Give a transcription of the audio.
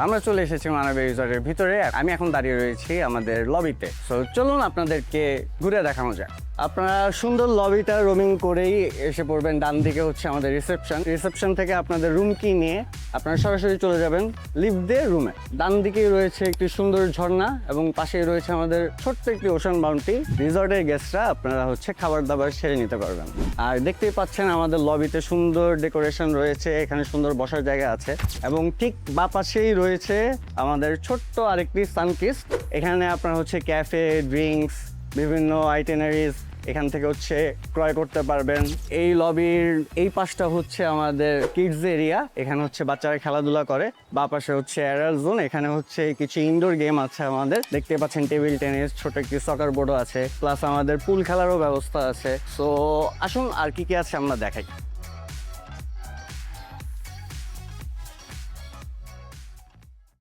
আমরা চলে এসেছি মানাবে রিসর্টের ভিতরে। আমি এখন দাঁড়িয়ে রয়েছি আমাদের লবিতে। সো চলুন আপনাদেরকে ঘুরে দেখানো যাক। আপনারা সুন্দর লবিটা রোমিং করেই এসে পড়বেন। ডান দিকে হচ্ছে আমাদের রিসেপশন থেকে আপনাদের রুম কি নিয়ে আপনারা সরাসরি চলে যাবেন লিফট দিয়ে রুমে। ডান দিকেই রয়েছে একটি সুন্দর ঝর্ণা এবং পাশেই রয়েছে আমাদের ছোট্ট একটি ওশান বাউন্টি। রিসর্টের গেস্টরা আপনারা হচ্ছে খাবার দাবার সেরে নিতে পারবেন। আর দেখতেই পাচ্ছেন আমাদের লবিতে সুন্দর ডেকোরেশন রয়েছে, এখানে সুন্দর বসার জায়গা আছে এবং ঠিক বা পাশেই রয়েছে আমাদের ছোট্ট আরেকটি সানকিস্ট। এখানে আপনার হচ্ছে ক্যাফে, ড্রিঙ্কস, বিভিন্ন আইটেনারিজ এখান থেকে হচ্ছে ক্রয় করতে পারবেন। এই লবির এই পাশটা হচ্ছে আমাদের কিডস এরিয়া, এখানে হচ্ছে বাচ্চারা খেলাধুলা করে। বা পাশে হচ্ছে অ্যাডাল্ট জোন, এখানে হচ্ছে কিছু ইনডোর গেম আছে আমাদের। দেখতে পাচ্ছেন টেবিল টেনিস, ছোট একটি সকার বোর্ডও আছে, প্লাস আমাদের পুল খেলারও ব্যবস্থা আছে। সো আসুন আর কি কি আছে আমরা দেখাই।